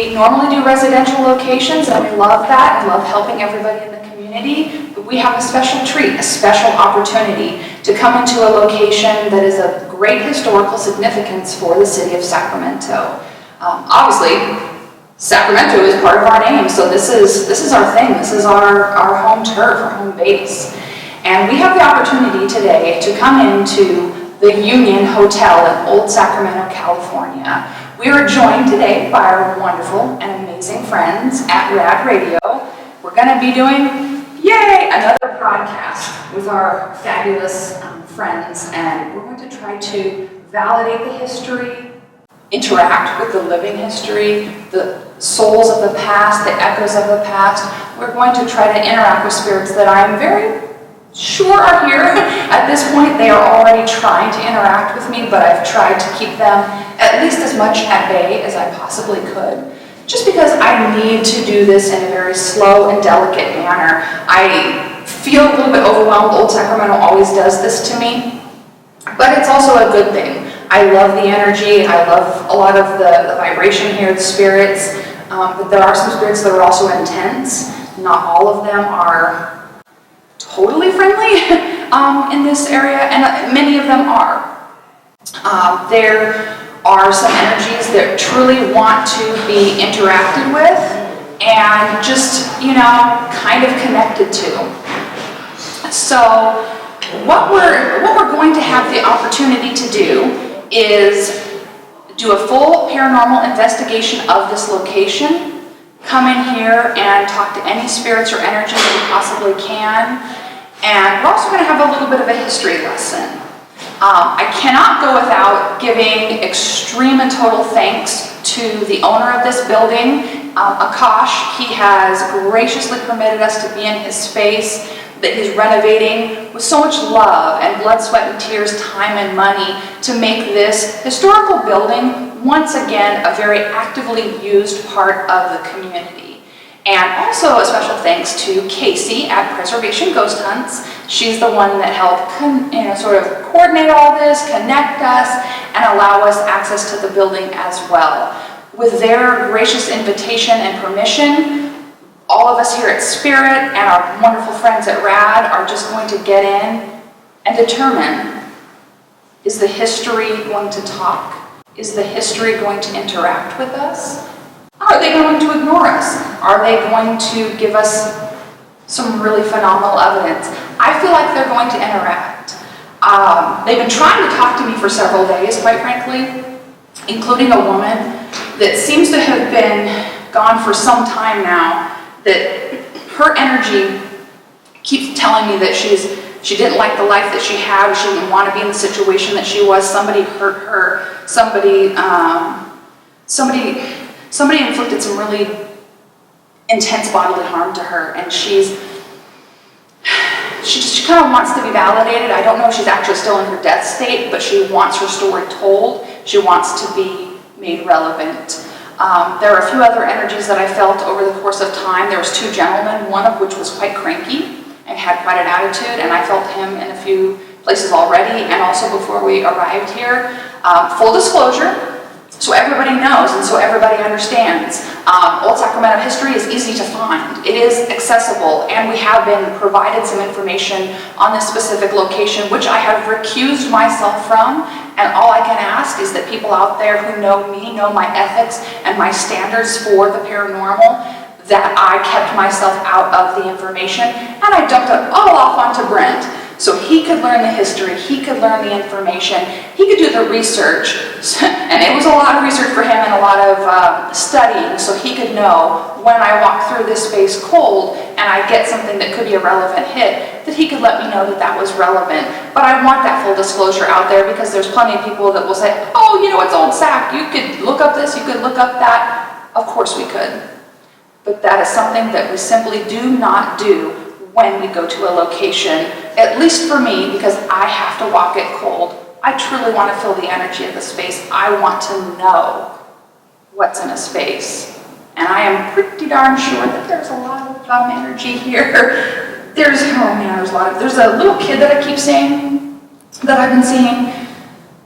We normally do residential locations, and we love that and love helping everybody in the community. But we have a special treat, a special opportunity to come into a location that is of great historical significance for the city of Sacramento. Obviously, Sacramento is part of our name, so this is our thing. This is our home turf, our home base. And we have the opportunity today to come into the Union Hotel in Old Sacramento, California. We are joined today by our wonderful and amazing friends at RAD Radio. We're going to be doing, yay, another broadcast with our fabulous friends, and we're going to try to validate the history, interact with the living history, the souls of the past, the echoes of the past. We're going to try to interact with spirits that I'm very sure are here. At this point, they are already trying to interact with me, but I've tried to keep them at least as much at bay as I possibly could. Just because I need to do this in a very slow and delicate manner. I feel a little bit overwhelmed. Old Sacramento always does this to me, but it's also a good thing. I love the energy. I love a lot of the vibration here, the spirits, but there are some spirits that are also intense. Not all of them are totally friendly in this area, and many of them are. There are some energies that truly want to be interacted with and just, kind of connected to. So what we're going to have the opportunity to do is do a full paranormal investigation of this location, come in here and talk to any spirits or energies we possibly can, and we're also going to have a little bit of a history lesson. I cannot go without giving extreme and total thanks to the owner of this building, Akash. He has graciously permitted us to be in his space that he's renovating with so much love and blood, sweat, and tears, time and money to make this historical building once again a very actively used part of the community. And also a special thanks to Casey at Preservation Ghost Hunts. She's the one that helped sort of coordinate all this, connect us, and allow us access to the building as well. With their gracious invitation and permission, all of us here at S.P.I.R.I.T and our wonderful friends at RAD are just going to get in and determine, is the history going to talk? Is the history going to interact with us? Are they going to ignore us? Are they going to give us some really phenomenal evidence? I feel like they're going to interact. They've been trying to talk to me for several days, quite frankly, including a woman that seems to have been gone for some time now, that her energy keeps telling me that she didn't like the life that she had, she didn't want to be in the situation that she was, somebody hurt her, somebody inflicted some really intense bodily harm to her, and she kind of wants to be validated. I don't know if she's actually still in her death state, but she wants her story told. She wants to be made relevant. There are a few other energies that I felt over the course of time. There was two gentlemen, one of which was quite cranky and had quite an attitude, and I felt him in a few places already, and also before we arrived here. Full disclosure, so everybody knows and so everybody understands, Old Sacramento history is easy to find. It is accessible, and we have been provided some information on this specific location, which I have recused myself from, and all I can ask is that people out there who know me, know my ethics and my standards for the paranormal, that I kept myself out of the information, and I dumped it all off onto Brent. So he could learn the history, he could learn the information, he could do the research, and it was a lot of research for him and a lot of studying, so he could know when I walk through this space cold and I get something that could be a relevant hit, that he could let me know that that was relevant. But I want that full disclosure out there, because there's plenty of people that will say, oh, it's Old Sac, you could look up this, you could look up that. Of course we could. But that is something that we simply do not do when we go to a location, at least for me, because I have to walk it cold. I truly want to feel the energy of the space. I want to know what's in a space. And I am pretty darn sure that there's a lot of energy here. There's a little kid that I keep seeing, that I've been seeing,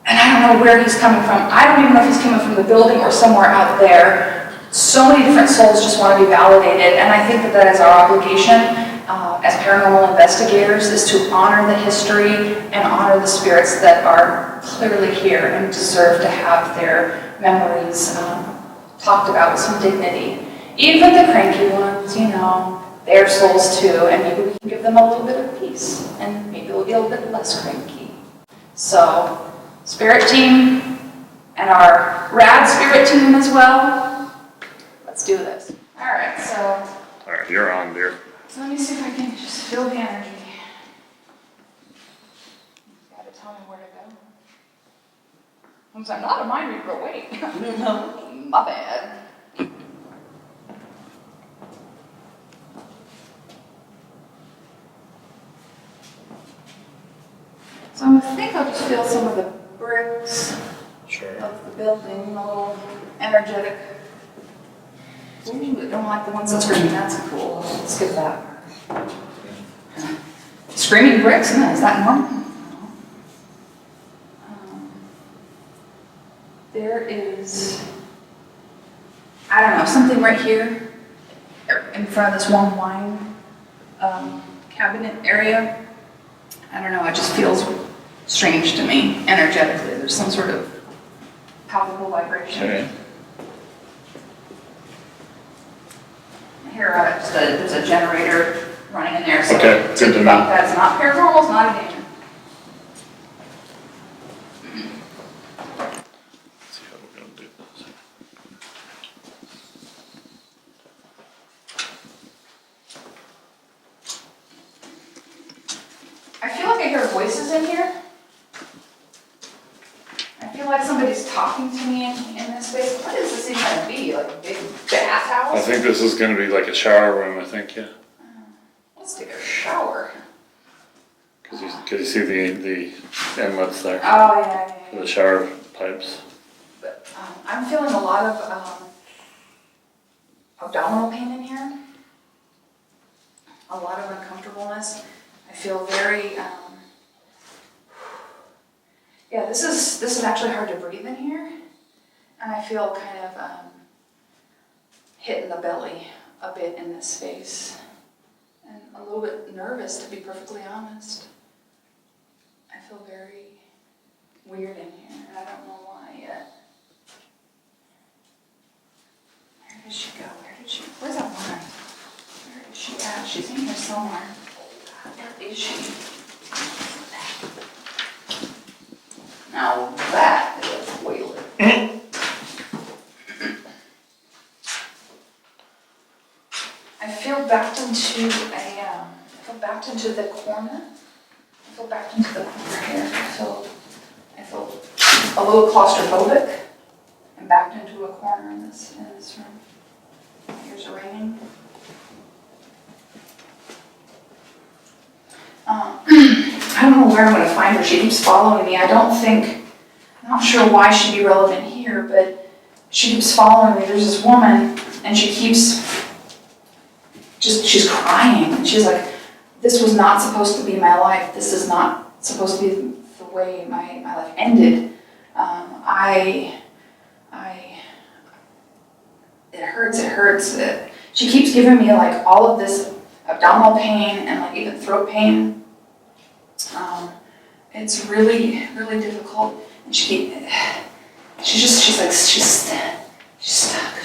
and I don't know where he's coming from. I don't even know if he's coming from the building or somewhere out there. So many different souls just want to be validated, and I think that that is our obligation as paranormal investigators, is to honor the history and honor the spirits that are clearly here and deserve to have their memories talked about with some dignity. Even the cranky ones, you know, they're souls too, and maybe we can give them a little bit of peace, and maybe they'll be a little bit less cranky. So, spirit team, and our RAD spirit team as well, let's do this. All right, so. All right, you're on, dear. So let me see if I can just feel the energy. You gotta tell me where to go. Since I'm not a mind reader, but wait. My bad. So I think I'll just feel some of the bricks of the building, a little energetic. Ooh, I don't like the ones that scream. That's cool. Let's skip that. Screaming bricks? No, is that normal? There is, I don't know, something right here in front of this one wine cabinet area. I don't know, it just feels strange to me energetically. There's some sort of palpable vibration. Okay. Here, there's a generator running in there, so okay, good to know. That's not paranormal, it's not a danger. Let's see how we're going to do this. I feel like I hear voices in here. I feel like somebody's talking to me in this space. What is this even going to be? Like a big bathhouse? I think this is going to be like a shower room, I think, yeah. Let's take a shower. Because you see the inlets there Oh, yeah. for the shower pipes. But I'm feeling a lot of abdominal pain in here. A lot of uncomfortableness. I feel very, yeah, this is actually hard to breathe in here. And I feel kind of hit in the belly a bit in this space. And a little bit nervous, to be perfectly honest. I feel very weird in here, and I don't know why yet. Where did she go? Where's that woman? Where is she at? She's in here somewhere. Where is she? Now that is a whaler. I feel backed into the corner. I feel backed into the corner here. I feel a little claustrophobic and backed into a corner in this room. Here's the raining. I don't know where I'm going to find her. She keeps following me. I'm not sure why she'd be relevant here, but she keeps following me. There's this woman, and she's crying, and she's like, this was not supposed to be my life. This is not supposed to be the way my life ended. It hurts. She keeps giving me like all of this abdominal pain and like even throat pain. It's really, really difficult. And she's stuck. I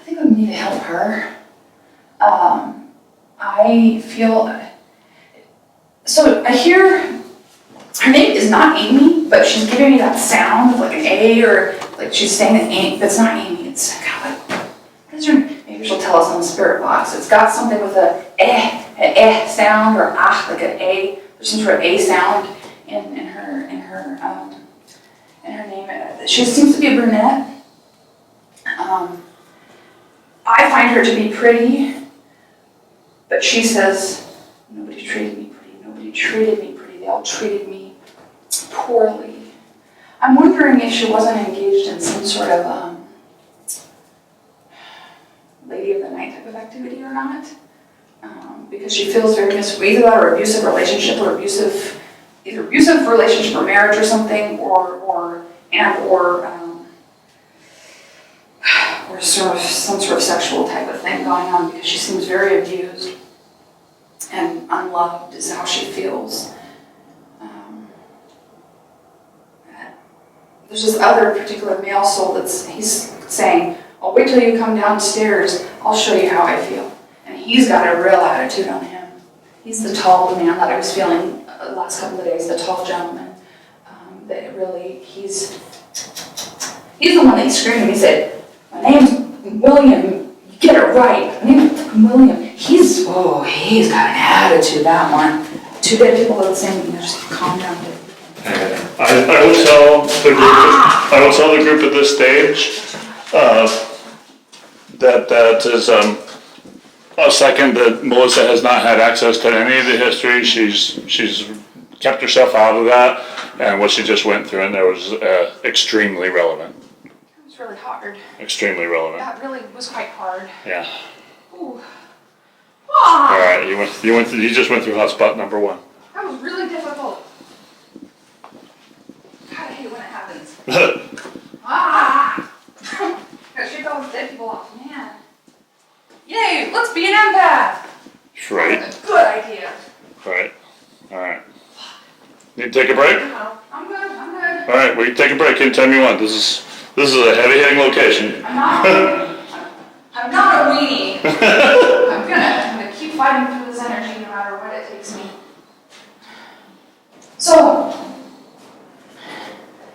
think we need to help her. I feel, so I hear, her name is not Amy, but she's giving me that sound of like an A, or like she's saying an A, but it's not Amy, it's, God, what is her name? Maybe she'll tell us on the spirit box. It's got something with an sound, or like an A, there's some sort of A sound in her name. She seems to be a brunette. I find her to be pretty, but she says, nobody treated me pretty, they all treated me poorly. I'm wondering if she wasn't engaged in some sort of lady of the night type of activity or not, because she feels very either that or abusive relationship or either abusive relationship or marriage or something, or there's some sort of sexual type of thing going on because she seems very abused and unloved is how she feels. There's this other particular male soul he's saying, "I'll wait till you come downstairs, I'll show you how I feel." And he's got a real attitude on him. He's the tall man that I was feeling the last couple of days, the tall gentleman. That really, he's the one that screamed. He said, "My name's William, you get it right. My name's William." He's got an attitude, that one. Two dead people are the same, just calm down. I will tell the group at this stage, that is, a second that Melissa has not had access to any of the history. She's kept herself out of that, and what she just went through in there was extremely relevant. It was really hard. Extremely relevant. That really was quite hard. Yeah. Ooh. All right, you just went through hotspot number 1. That was really difficult. God, I hate when it happens. Gotta shake all those dead people off, man. Yay, let's be an empath. Right. That's a good idea. Right. All right. Need to take a break? No, I'm good. All right, we can take a break anytime you want. This is a heavy-hitting location. I'm not a weenie. I'm gonna keep fighting through this energy no matter what it takes me. So,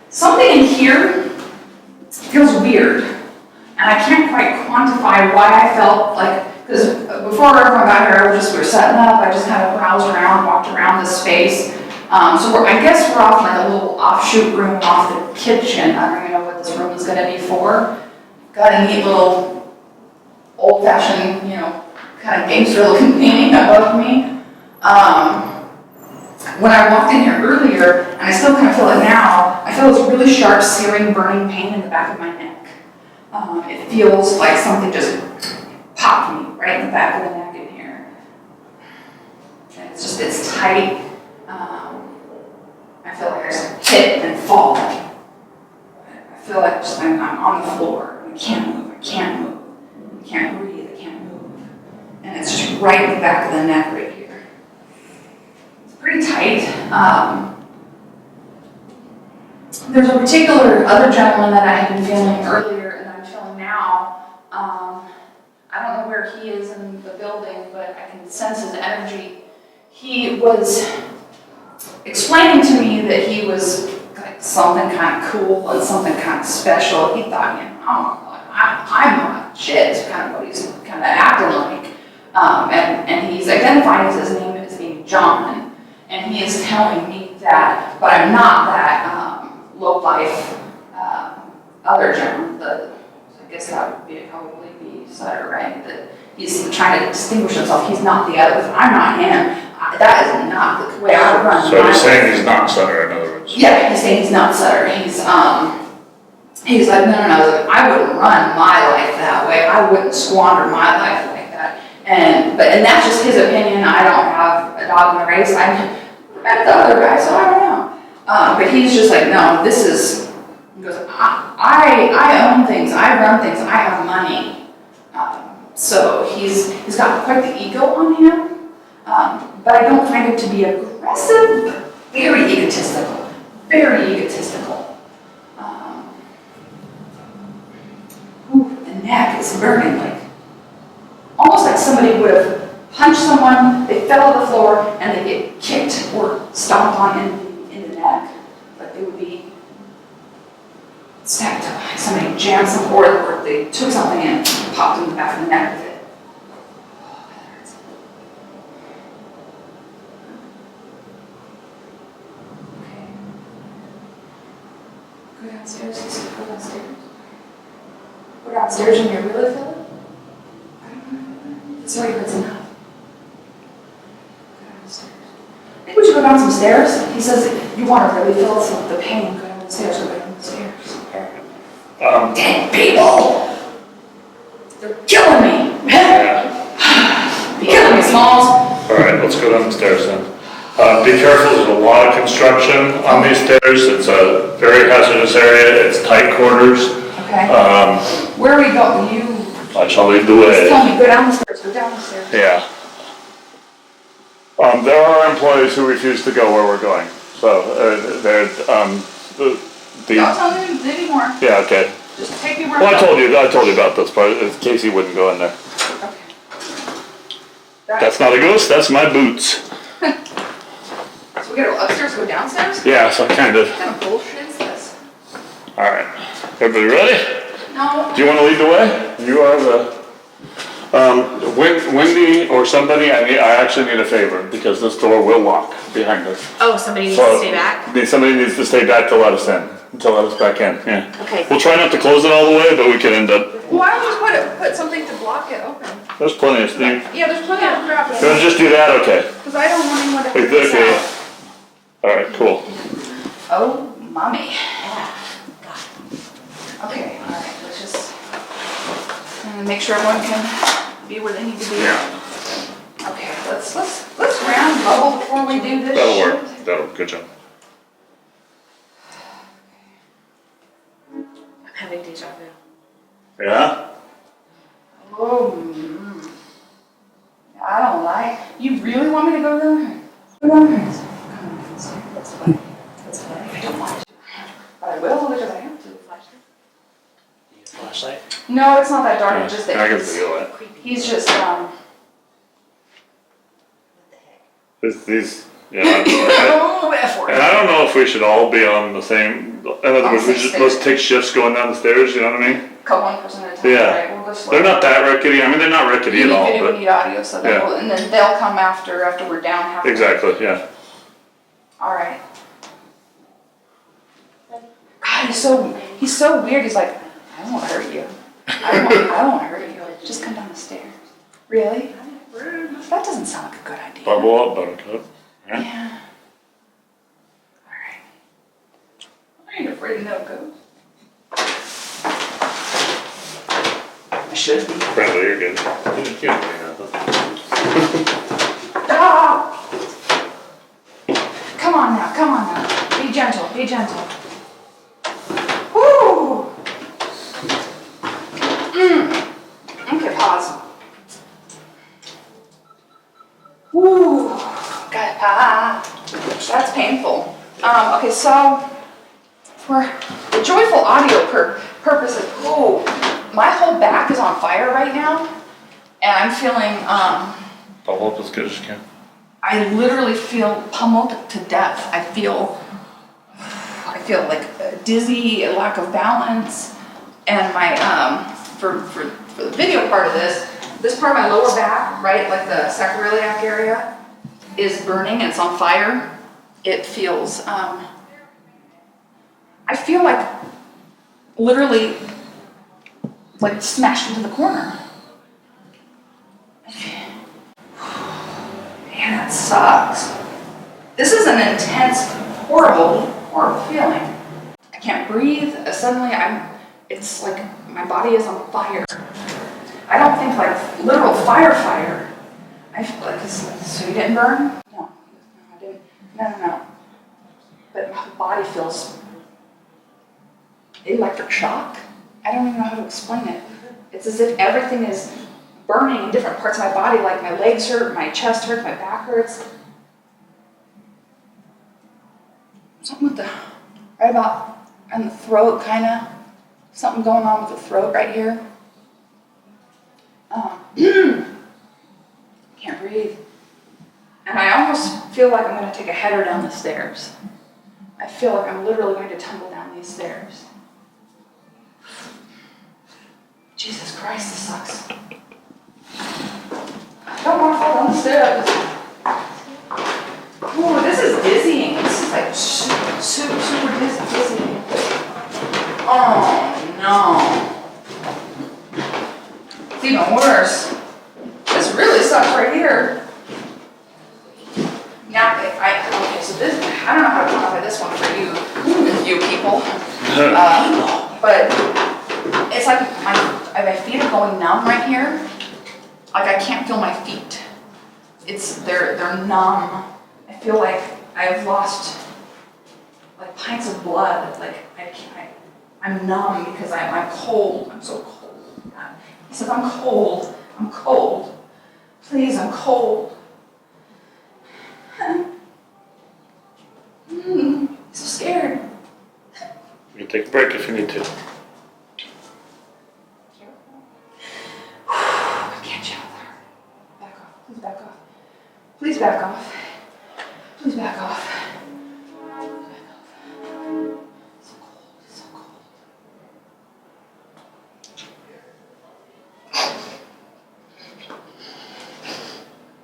something in here feels weird, and I can't quite quantify why I felt like, because before everyone got here, we were setting up, I just kind of browsed around, walked around this space. So I guess we're off like a little offshoot room off the kitchen. I don't even know what this room is going to be for. Got a neat little old-fashioned, kind of gangster-looking painting above me. When I walked in here earlier, and I still kind of feel it now, I feel this really sharp, searing, burning pain in the back of my neck. It feels like something just popped me right in the back of the neck in here. And it's tight. I feel like I just hit and fall. I feel like I'm on the floor. I can't move. I can't breathe. I can't move. And it's just right in the back of the neck right here. It's pretty tight. There's a particular other gentleman that I had been feeling earlier and I'm feeling now. I don't know where he is in the building, but I can sense his energy. He was explaining to me that he was like something kind of cool and something kind of special. He thought, I'm not shit, is kind of what he's kind of acting like. And he's identifying as his name as being John. And he is telling me that, but I'm not that low-life other John. I guess that would probably be Sutter, right? That he's trying to distinguish himself. He's not the other. I'm not him. That is not the way I would run. So he's saying he's not Sutter, in other words. Yeah, he's saying he's not Sutter. He's like, no, I wouldn't run my life that way. I wouldn't squander my life like that. And that's just his opinion. I don't have a dog in the race. I met the other guy, so I don't know. But he's just like, no, he goes, I own things, I run things, I have money. So he's got quite the ego on him. But I don't find him to be aggressive, but very egotistical. Very egotistical. The neck is burning, almost like somebody would have punched someone, they fell to the floor, and they get kicked or stomped on in the neck. Like they would be stacked up, like somebody jammed some board, or they took something and popped in the back of the neck with it. Go downstairs, he said, go downstairs. Go downstairs and you really feel it? I don't know. It's already good enough. Go downstairs. I think we should go down some stairs. He says, you want to really feel some of the pain, go down the stairs, go down the stairs. Dead people! They're killing me! Yeah. They're killing me, Smalls! Alright, let's go down the stairs then. Be careful, there's a lot of construction on these stairs. It's a very hazardous area, it's tight quarters. Okay. Where are we going? I shall lead the Just way. tell me, go down the stairs, go down the stairs. Yeah. There are employees who refuse to go where we're going. So, they're, Don't tell me anymore. yeah, okay. Just take me where Well, I'm I told you about this part. Casey wouldn't go in there. Okay. That's not a ghost, that's my boots. So we gotta go upstairs, go downstairs? Yeah, so kind of. What kind of bullshit is this? Alright. Everybody ready? No. Do you want to lead the way? You are the... Wendy or somebody, I actually need a favor because this door will lock behind us. Oh, somebody needs to stay back? Somebody needs to stay back to let us in, to let us back in, yeah. Okay. We'll try not to close it all the way, but we could end up, Why don't we put something to block it open? there's plenty of things. Yeah, there's plenty of crap. You want to just do that? Okay. Because I don't want anyone to figure this Okay. out. Alright, cool. Oh, mommy. Okay, alright, let's just make sure everyone can be where they need to be. Yeah. Okay, let's round bubble before we do this. That'll shit. work. That'll, good job. I'm having deja vu. Yeah? Oh, I don't like. You really want me to go down here? Go down here. That's funny. That's funny. I don't want to. But I will because I have to. Flashlight? No, it's not that dark. It's just I that can feel it. he's just These, yeah. oh, F word. And I don't know if we should all be on the same, in other words, we just, let's take shifts going down the stairs, you know what I mean? Cut one person at a time. Yeah. Right? We'll go slow. They're not that rickety, I mean, they're not rickety You at need all, video, we but, need audio, so then Yeah. and then they'll come after we're down halfway. exactly, yeah. All right. God, he's so weird. He's like, I won't hurt you. I won't hurt you. Just come down the stairs. Really? That doesn't sound like a good idea. Bubble up, buttercup. Yeah. Yeah. All right. I ain't afraid of no ghost. I should be. Friendly, you're good. You don't need nothing. Ah! Come on now. Be gentle, be gentle. Woo! Okay, pause. Woo! Got that's painful. Okay, so for the joyful audio purposes, my whole back is on fire right now, and I'm feeling Bubble up as good as you can. I literally feel pummeled to death. I feel like dizzy, a lack of balance, and my for the video part of this part of my lower back, right, like the sacroiliac area, is burning and it's on fire. It feels I feel like literally like smashed into the corner. Man, that sucks. This is an intense, horrible feeling. I can't breathe. Suddenly it's like my body is on fire. I don't think like literal fire. I feel like, so you didn't burn? No, I didn't. No. But my body feels electric shock. I don't even know how to explain it. It's as if everything is burning in different parts of my body, like my legs hurt, my chest hurts, my back hurts. Something with right about in the throat, kind of. Something going on with the throat right here. Can't breathe. And I almost feel like I'm going to take a header down the stairs. I feel like I'm literally going to tumble down these stairs. Jesus Christ, this sucks. I don't want to fall down the stairs. Ooh, this is dizzying. This is like super dizzying. Oh no. It's even worse. This really sucks right here. Now, okay, so this, I don't know how to quantify this one for you people. But it's like my feet are going numb right here. Like I can't feel my feet. They're numb. I feel like I've lost like pints of blood. Like I'm numb because I'm cold. I'm so cold. He says, I'm cold. I'm cold. Please, I'm cold. So scared. You can take a break if you need to. I can't chill with her. Back off. Please back off. Please back off. Please back off. So cold. It's so cold.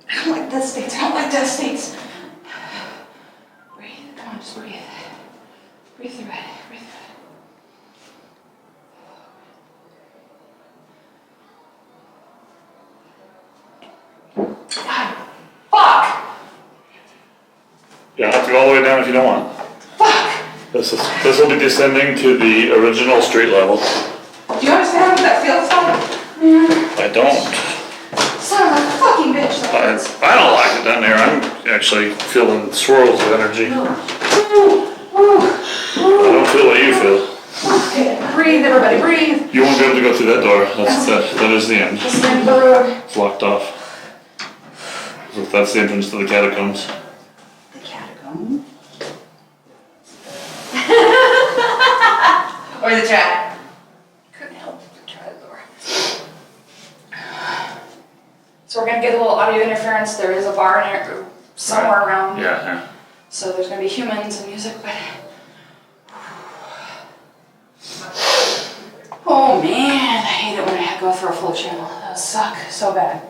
I don't like dead states. I don't like dead states. Breathe. Come on, just breathe. Breathe through it. Breathe through it. God. Fuck! You don't have to go all the way down if you don't want. Fuck! This will be descending to the original street level. Do you understand what that feels like? Man, I don't. son of a fucking bitch. That hurts. I don't like it down there. I'm actually feeling swirls of energy. I don't feel what you feel. Okay, breathe, everybody, breathe. You won't be able to go through that door. That is the end. This is the end of the road. It's locked off. So that's the entrance to the catacombs. The catacomb? Or the trap. Couldn't help but try the door. So we're gonna get a little audio interference. There is a bar in there somewhere around. Yeah. So there's gonna be humans and music, but. Oh man, I hate it when I go through a full channel. That'll suck so bad.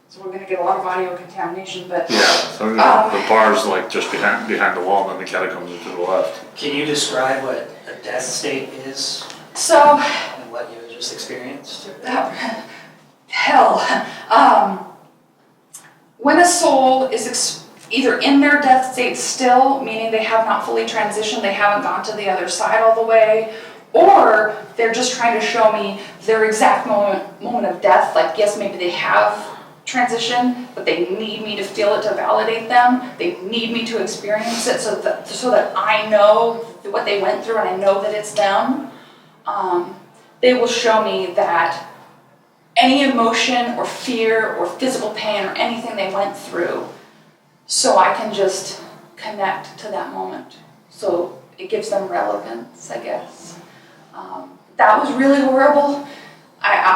So we're gonna get a lot of audio contamination, but. Yeah. So the bar's like just behind the wall, and then the catacombs are to the left. Can you describe what a death state is So. and what you just experienced? Hell. When a soul is either in their death state still, meaning they have not fully transitioned, they haven't gone to the other side all the way, or they're just trying to show me their exact moment of death, like yes, maybe they have transition, but they need me to feel it to validate them. They need me to experience it so that I know what they went through and I know that it's them. They will show me that any emotion or fear or physical pain or anything they went through, so I can just connect to that moment. So it gives them relevance, I guess. That was really horrible.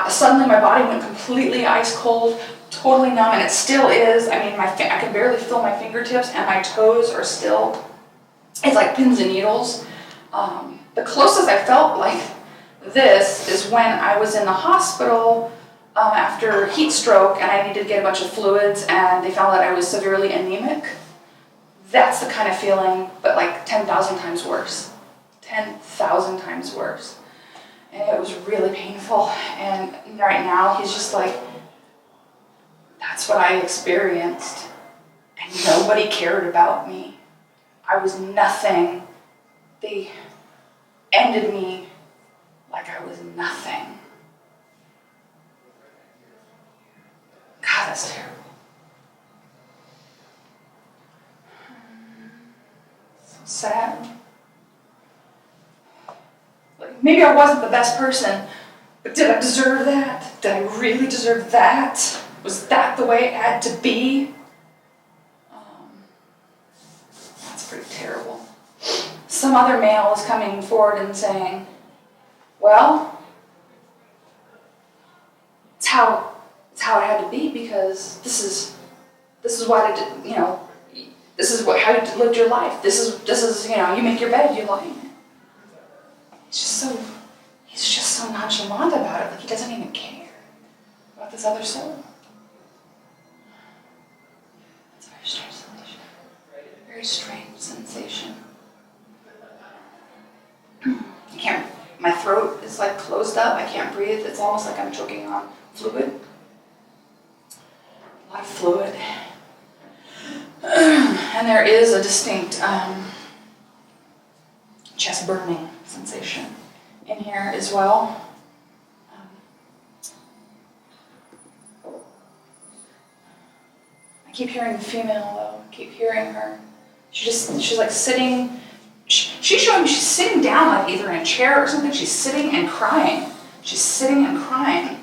Suddenly my body went completely ice cold, totally numb, and it still is. I mean, I can barely feel my fingertips, and my toes are still, it's like pins and needles. The closest I felt like this is when I was in the hospital after heat stroke, and I needed to get a bunch of fluids, and they found that I was severely anemic. That's the kind of feeling, but like 10,000 times worse. 10,000 times worse. And it was really painful. And right now, he's just like, that's what I experienced. And nobody cared about me. I was nothing. They ended me like I was nothing. God, that's terrible. So sad. Like, maybe I wasn't the best person, but did I deserve that? Did I really deserve that? Was that the way it had to be? That's pretty terrible. Some other male is coming forward and saying, well, it's how it had to be, because this is what I did, this is how you lived your life. This is you make your bed, you lie in it. He's just so nonchalant about it, like he doesn't even care about this other soul. It's a very strange sensation. Very strange sensation. I can't, my throat is like closed up, I can't breathe. It's almost like I'm choking on fluid. A lot of fluid. And there is a distinct chest burning sensation in here as well. I keep hearing the female though, I keep hearing her. She's like sitting, she She's showing me she's sitting down, like either in a chair or something. She's sitting and crying. She's sitting and crying.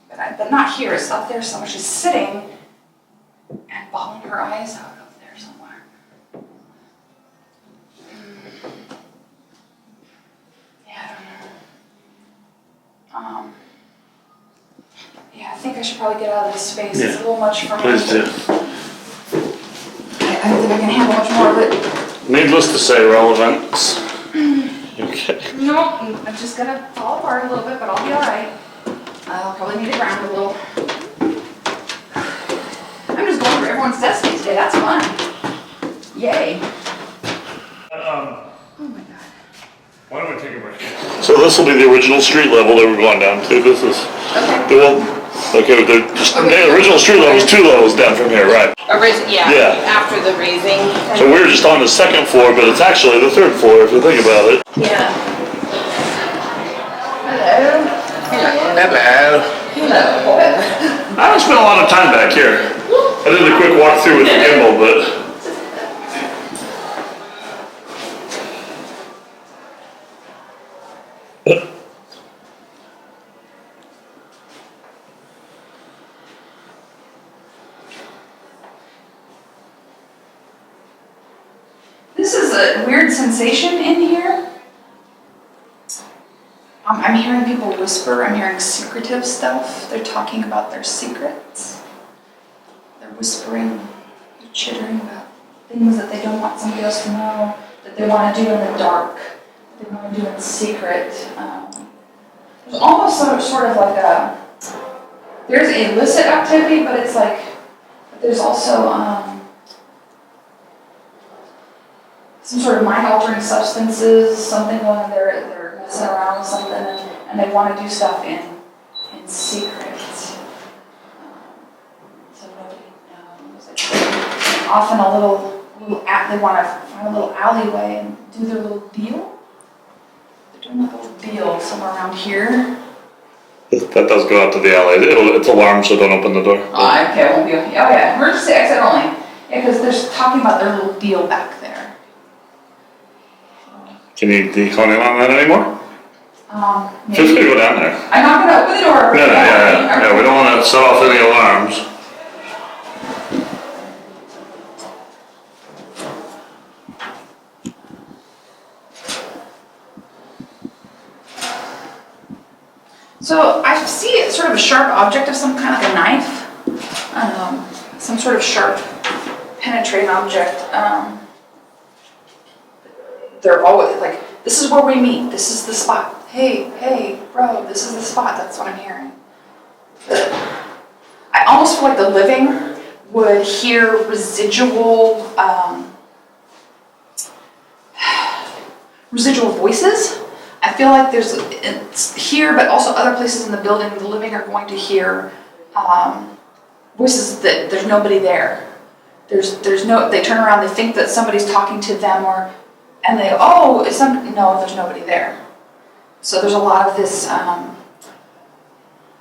But not here, it's up there somewhere. She's sitting and bawling her eyes out up there somewhere. Yeah, I don't know. Yeah, I think I should probably get out of this space. It's a little much for me. Please do. I don't think I can handle much more of it. Needless to say, relevant. Okay. No, I'm just gonna fall apart a little bit, but I'll be all right. I'll probably need to ground a little. I'm just going for everyone's destiny today. That's fun. Yay. Oh my God. Why don't we take a break? So this will be the original street level that we're going down to. This is the original street level is 2 levels down from here, right? Yeah, after the raising. So we were just on the 2nd floor, but it's actually the 3rd floor if you think about it. Yeah. Hello. Hello. I haven't spent a lot of time back here. I did a quick walkthrough with the gimbal, but. This is a weird sensation in here. I'm hearing people whisper. I'm hearing secretive stuff. They're talking about their secrets. They're whispering, they're chittering about things that they don't want somebody else to know, that they want to do in the dark, that they want to do in secret. There's almost sort of like there's illicit activity, but it's like, there's also some sort of mind-altering substances, something when they're messing around with something and they want to do stuff in secret. So nobody knows. Often they want to find a little alleyway and do their little deal. They're doing a little deal somewhere around here. That does go out to the alley. It's alarmed, so don't open the door. Oh, okay, it won't be okay. Oh yeah, emergency exit only. Yeah, because they're talking about their little deal back there. Can you hone in on that anymore? Maybe. Just go down there. I'm not going to open the door. Yeah, we don't want to set off any alarms. So I see sort of a sharp object of some kind, like a knife. Some sort of sharp, penetrating object. They're always like, this is where we meet. This is the spot. Hey, bro, this is the spot. That's what I'm hearing. I almost feel like the living would hear residual voices. I feel like it's here, but also other places in the building, the living are going to hear voices that there's nobody there. They turn around, they think that somebody's talking to them, and they go, no, there's nobody there. So there's a lot of this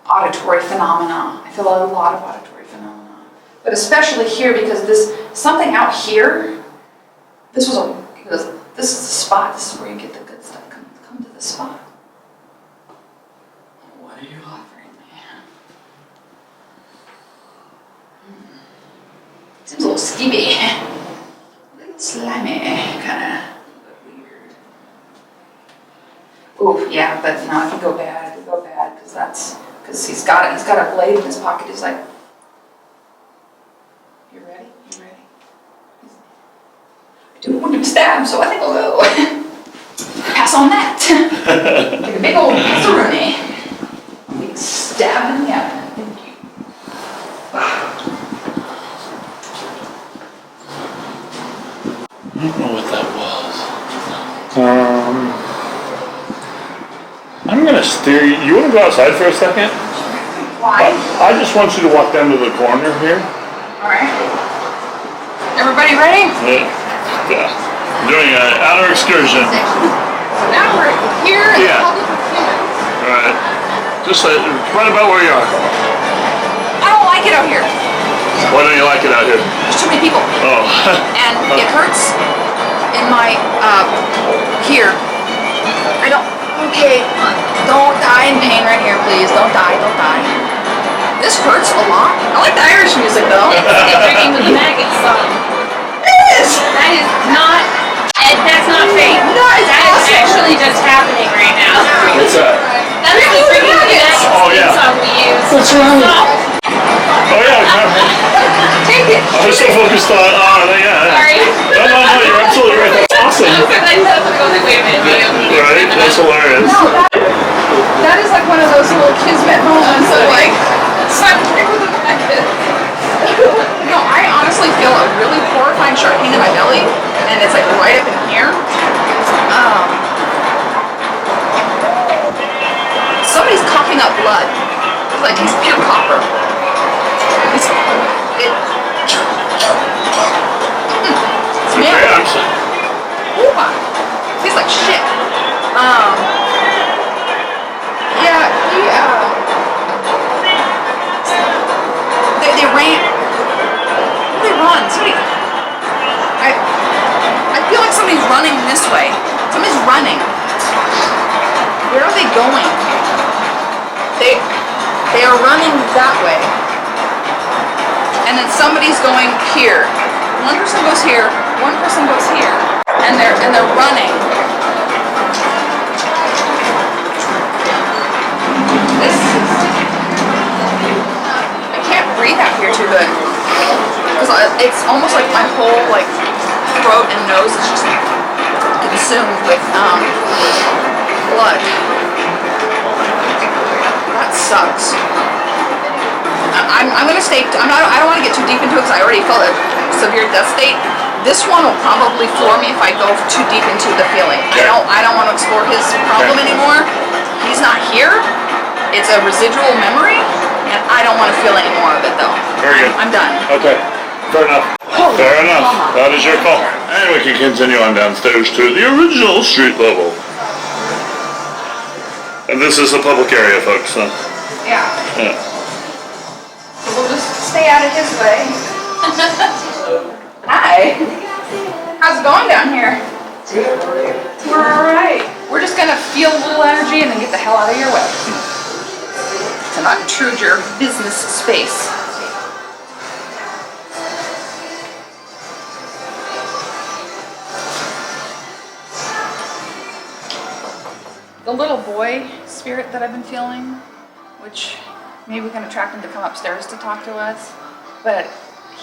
auditory phenomena. I feel a lot of auditory phenomena. But especially here, because something out here, this is the spot, this is where you get the good stuff. Come to the spot. What are you offering me? Seems a little skeevy. A little slimy, kind of weird. Ooh, yeah, but no, it can go bad, because he's got a blade in his pocket. He's like, you ready? I do want to be stabbed, so I think I'll go. Pass on that. Like a big old macaroni. Big stab in the abdomen. Thank you. I don't know what that was. I'm gonna steer you. You wanna go outside for a second? Why? I just want you to walk down to the corner here. Alright. Everybody ready? Yeah. I'm doing an outer excursion. Now we're here in the public procurement. Alright. Just right about where you are. I don't like it out here. Why don't you like it out here? There's too many people. Oh. And it hurts. in my, here. I don't, okay, don't die in pain right here, please. Don't die, don't die. This hurts a lot. I like the Irish music though. It's drinking with the maggots song. It is! That is not, that's not fake. That is That is actually just happening right now. What's that? That's the drinking with the maggots Oh, yeah. song we use. That's right. Stop. Oh yeah, Take it. I was so focused on, yeah. Sorry. No, you're absolutely right. That's awesome. Because I said something, I was like, wait a minute. Right? That's hilarious. No, that is like one of those little kismet moments of like, something with the maggot. No, I honestly feel a really horrifying sharp pain in my belly, and it's like right up in here. Somebody's coughing up blood. It's like he's pure copper. It's Okay, man. I'm sorry. Tastes like shit. Yeah, they ran. They run. I feel like somebody's running this way. Somebody's running. Where are they going? They are running that way. And then somebody's going here. One person goes here, one person goes here. And they're running. I can't breathe out here too good. Because it's almost like my whole like throat and nose is just consumed with blood. That sucks. I'm gonna stay. I don't want to get too deep into it because I already felt a severe death state. This one will probably floor me if I go too deep into the feeling. I don't want to explore his problem anymore. He's not here. It's a residual memory, and I don't want to feel any more of it though. Very good. I'm done. Okay, fair enough. Fair enough. That is your call. And we can continue on downstairs to the original street level. And this is a public area, folks. So. Yeah. Yeah. So we'll just stay out of his way. Hi. How's it going down here? We're alright. We're just gonna feel a little energy and then get the hell out of your way. To not intrude your business space. The little boy spirit that I've been feeling, which maybe we can attract him to come upstairs to talk to us, but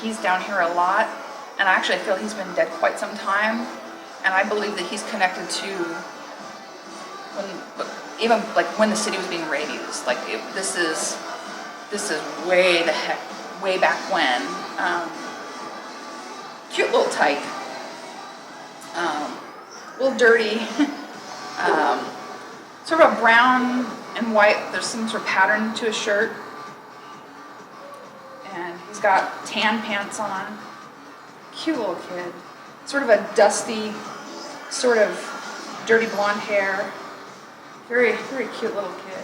he's down here a lot, and I actually feel he's been dead quite some time, and I believe that he's connected to when the city was being raided. Like this is way back when. Cute little type, a little dirty. Sort of a brown and white, there's some sort of pattern to his shirt. And he's got tan pants on. Cute little kid. Sort of a dusty, sort of dirty blonde hair. Very, very cute little kid.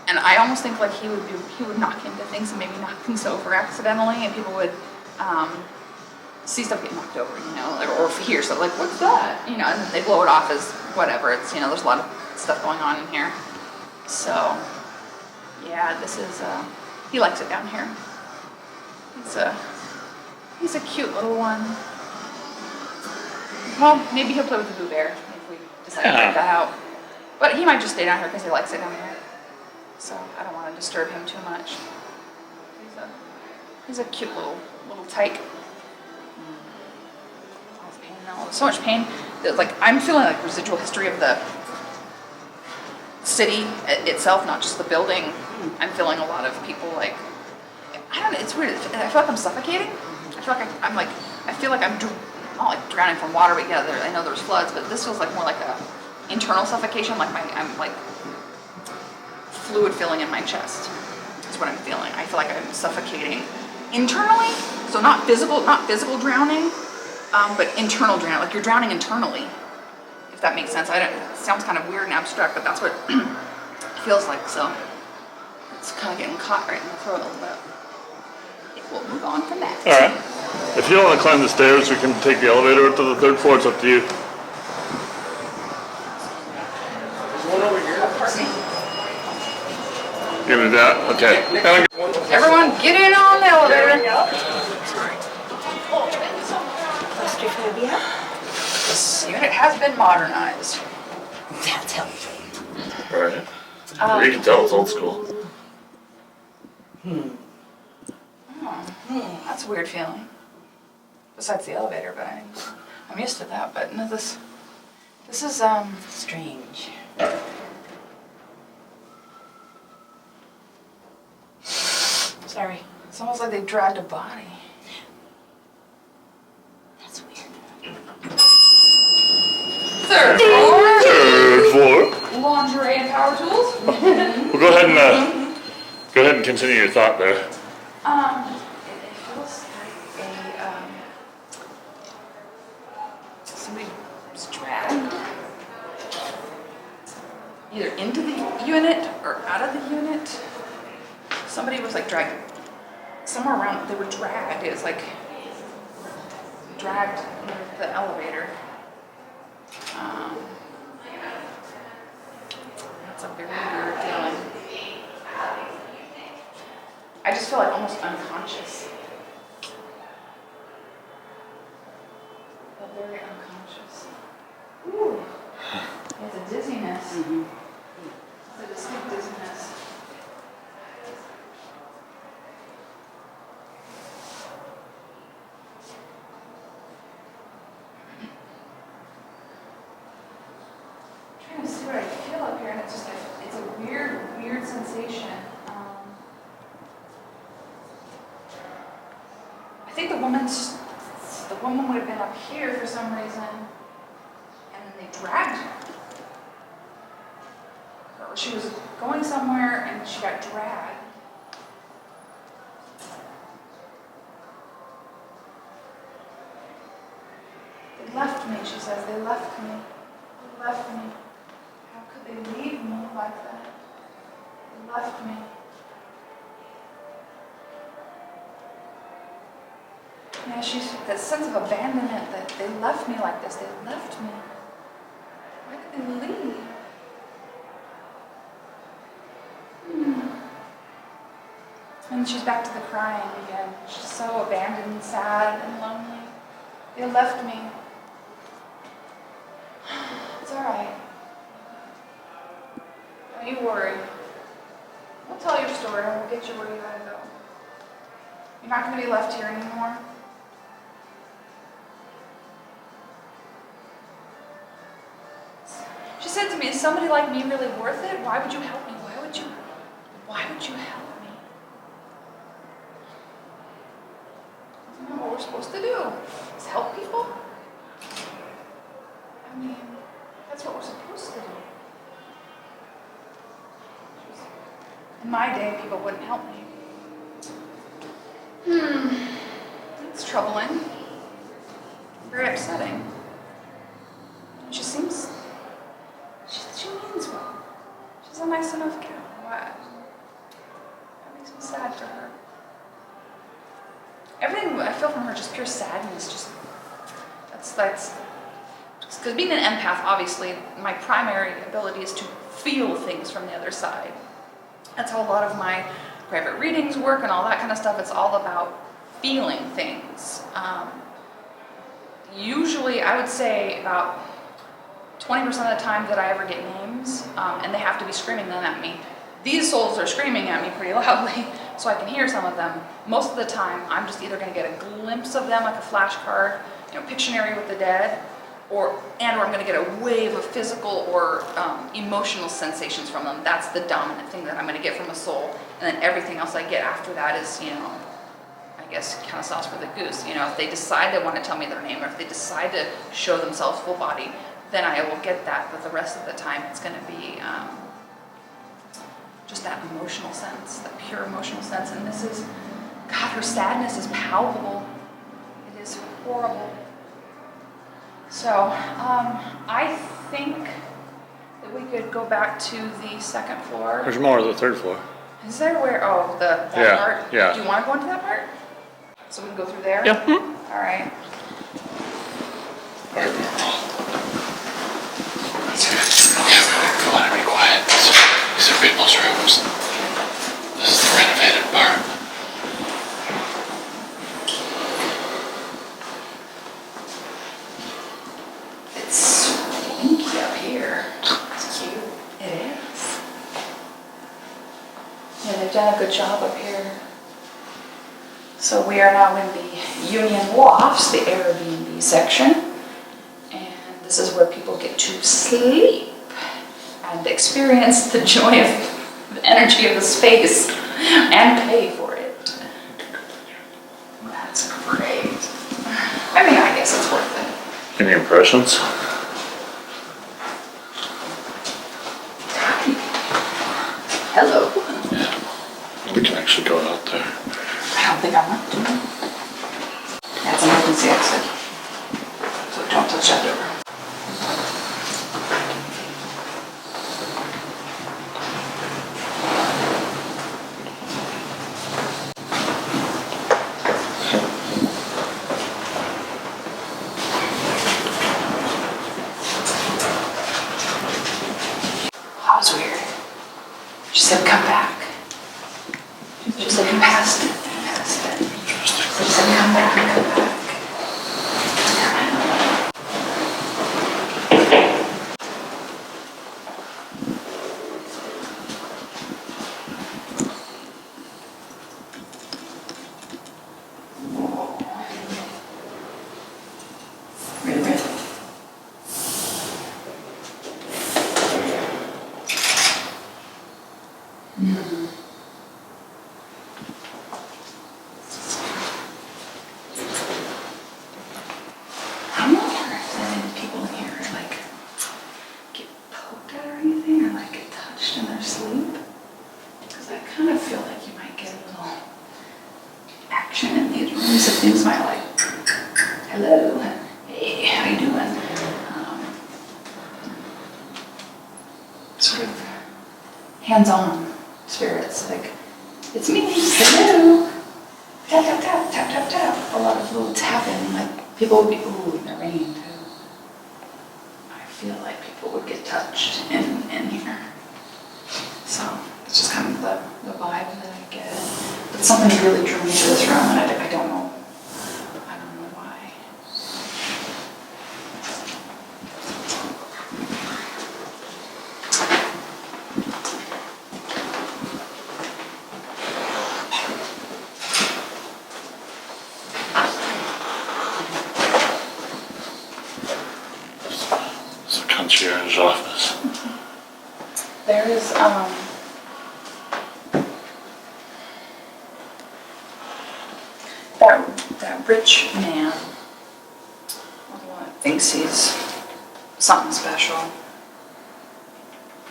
And I almost think like he would knock into things and maybe knock things over accidentally, and people would see stuff get knocked over, or hear stuff like, what's that? And then they blow it off as whatever. It's, there's a lot of stuff going on in here. So, yeah, this is, he likes it down here. He's a cute little one. Well, maybe he'll play with the Boo Bear if we decide to break that out. But he might just stay down here because he likes it down here. So, I don't want to disturb him too much. He's a cute little tyke. So much pain that, like, I'm feeling like residual history of the city itself, not just the building. I'm feeling a lot of people like, I don't know, it's weird. I feel like I'm suffocating. I feel like I feel like I'm not like drowning from water, but yeah, I know there's floods, but this feels like more like a internal suffocation. Like I'm like fluid filling in my chest. That's what I'm feeling. I feel like I'm suffocating internally, so not physical drowning. But internal drowning, like you're drowning internally, if that makes sense. It sounds kind of weird and abstract, but that's what it feels like. So it's kind of getting caught right in the throat a little bit. We'll move on from that. All right. If you don't want to climb the stairs, we can take the elevator to the 3rd floor. It's up to you. There's one over here. You gonna do that? Okay. Everyone get in on the elevator. Claustrophobia? This unit has been modernized. That's helpful. Right. You can tell it's old school. That's a weird feeling. Besides the elevator, but I'm used to that. But no, this is Strange. sorry. It's almost like they dragged a body. That's weird. 3rd floor. 3rd floor. Lingerie and power tools. Well, go ahead and continue your thought there. It feels like somebody was dragged either into the unit or out of the unit. Somebody was like dragged somewhere around. They were dragged. It was like dragged into the elevator. That's a very weird feeling. I just feel like almost unconscious. I feel very unconscious. Ooh. It's a dizziness. It's a distinct dizziness. I'm trying to see what I feel up here, and it's just like, it's a weird sensation. I think the woman would have been up here for some reason, and then they dragged her. Or she was going somewhere and she got dragged. They left me, she says. They left me. They left me. How could they leave me like that? They left me. Yeah, she's that sense of abandonment that they left me like this. They left me. Why could they leave? And she's back to the crying again. She's so abandoned and sad and lonely. They left me. It's all right. Don't you worry. We'll tell your story and we'll get you where you gotta go. You're not gonna be left here anymore. She said to me, is somebody like me really worth it? Why would you help me? Why would you help me? Isn't that what we're supposed to do? Is help people? I mean, that's what we're supposed to do. In my day, people wouldn't help me. It's troubling. Very upsetting. She seems... She means well. She's a nice enough gal. Why? That makes me sad for her. Everything I feel from her, just pure sadness. That's because being an empath, obviously, my primary ability is to feel things from the other side. That's how a lot of my private readings work and all that kind of stuff. It's all about feeling things. Usually, I would say about 20% of the time that I ever get names, and they have to be screaming them at me. These souls are screaming at me pretty loudly, so I can hear some of them. Most of the time, I'm just either going to get a glimpse of them, like a flashcard, Pictionary with the dead, or I'm going to get a wave of physical or emotional sensations from them. That's the dominant thing that I'm going to get from a soul, and then everything else I get after that is, I guess, kind of sauce for the goose. If they decide they want to tell me their name, or if they decide to show themselves full body, then I will get that, but the rest of the time it's going to be just that emotional sense, that pure emotional sense. And this is, God, her sadness is palpable. It is horrible. So I think that we could go back to the 2nd floor. There's more of the 3rd floor. Is there where, that Yeah, part? yeah. Do you want to go into that part? So we can go through there? Yeah. All right. Go on and be quiet. These are people's rooms. This is the renovated part. It's swanky up here. It's cute. It is. Yeah, they've done a good job up here. So we are now in the Union Lofts, the Airbnb section. And this is where people get to sleep and experience the joy of the energy of the space and pay for it. That's great. I mean, I guess it's worth it. Any impressions? Hello. Yeah. We can actually go out there. I don't think I want to. That's an emergency exit. So don't touch that door. That was weird. She said, come back. She said, you passed it. You passed it. She said, come back, come back. Really, really. I'm not sure if any people in here like get poked at or anything or like get touched in their sleep. Because I kind of feel like you might get a little action in these rooms if things might like, hello, hey, how you doing? Sort of hands-on spirits, like, it's me, hello. Tap, tap, tap, tap, tap, tap. A lot of little tapping, like people would be, ooh, in the rain too. I feel like people would get touched in here. So it's just kind of the vibe that I get. But something really drew me to this room and I don't know. I don't know why. It's a concierge office. There is, that rich man, the one that thinks he's something special.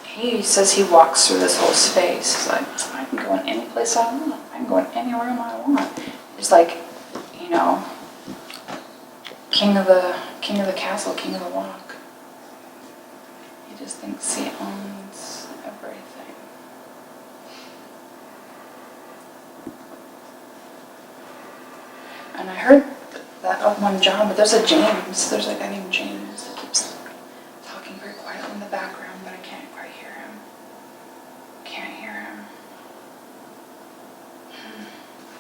He says he walks through this whole space. He's like, I can go in any place I want. I can go in any room I want. He's like, you know, king of the castle, king of the walk. He just thinks he owns everything. And I heard that of one John, but there's a James. There's a guy named James that keeps talking very quietly in the background, but I can't quite hear him. Can't hear him.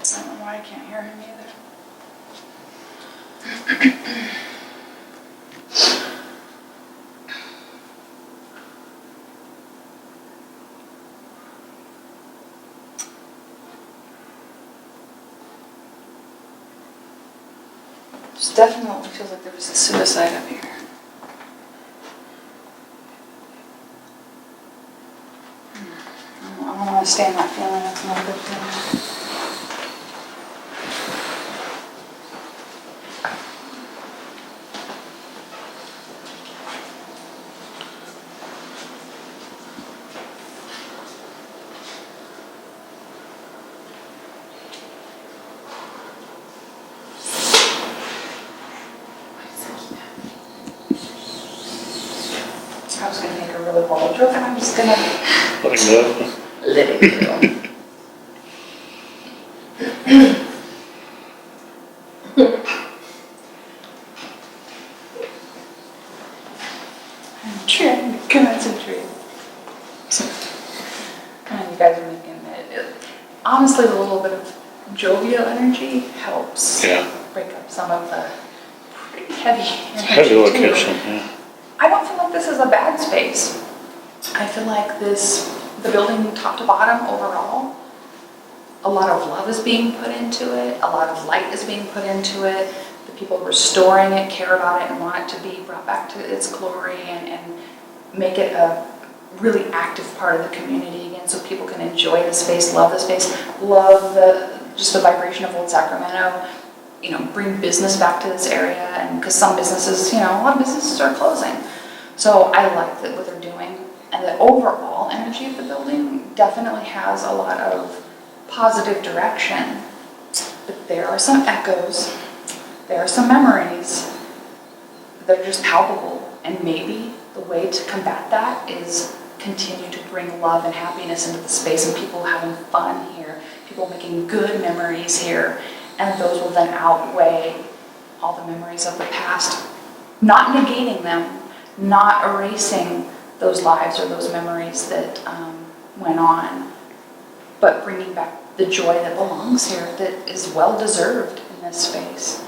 I don't know why I can't hear him either. Just definitely feels like there was a suicide up here. I don't want to stay in that feeling. That's not a good feeling. I was going to make a really horrible joke and I'm just going to Let it go. let it go. by making honestly, a little bit of jovial energy helps Yeah. break up some of the pretty heavy energy Heavy too. location, yeah. I don't feel like this is a bad space. I feel like the building top to bottom overall, a lot of love is being put into it, a lot of light is being put into it. The people restoring it care about it and want it to be brought back to its glory and make it a really active part of the community again, so people can enjoy the space, love just the vibration of Old Sacramento, bring business back to this area, and because some businesses, a lot of businesses are closing. So I like what they're doing, and the overall energy of the building definitely has a lot of positive direction, but there are some echoes, there are some memories that are just palpable, and maybe the way to combat that is continue to bring love and happiness into the space and people having fun here, people making good memories here, and those will then outweigh all the memories of the past, not negating them, not erasing those lives or those memories that went on, but bringing back the joy that belongs here, that is well deserved in this space.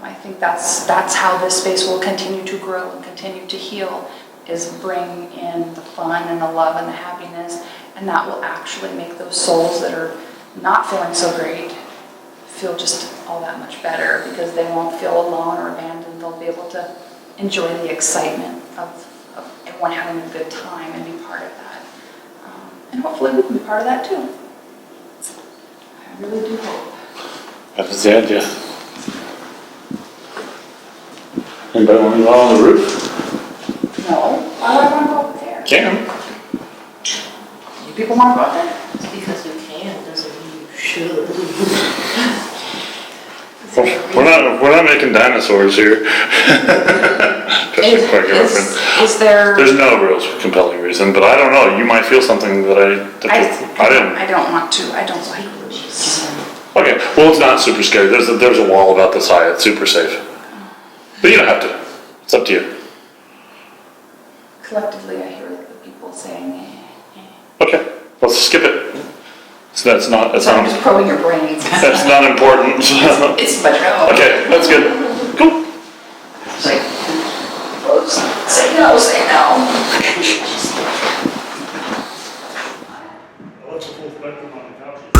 I think that's how this space will continue to grow and continue to heal, is bring in the fun and the love and the happiness, and that will actually make those souls that are not feeling so great feel just all that much better, because they won't feel alone or abandoned. They'll be able to enjoy the excitement of everyone having a good time and be part of that. And hopefully we can be part of that too. I really do hope. That is the idea. Anybody want to go on the roof? No, why would I want to go up there? Can. You people want to go up there? Just because you can doesn't mean you should. We're not making dinosaurs here. Just a quick reference. Is there? There's no real compelling reason, but I don't know. You might feel something that I didn't. I don't want to. I don't like roofs. Okay, well, it's not super scary. There's a wall about this high. It's super safe. But you don't have to. It's up to you. Collectively, I hear the people saying, eh. Okay, let's skip it. So that's not. So I'm just probing your brains. That's not important. It's much. Okay, that's good. Cool. Like, say no, say no. What's the full spectrum on the couches?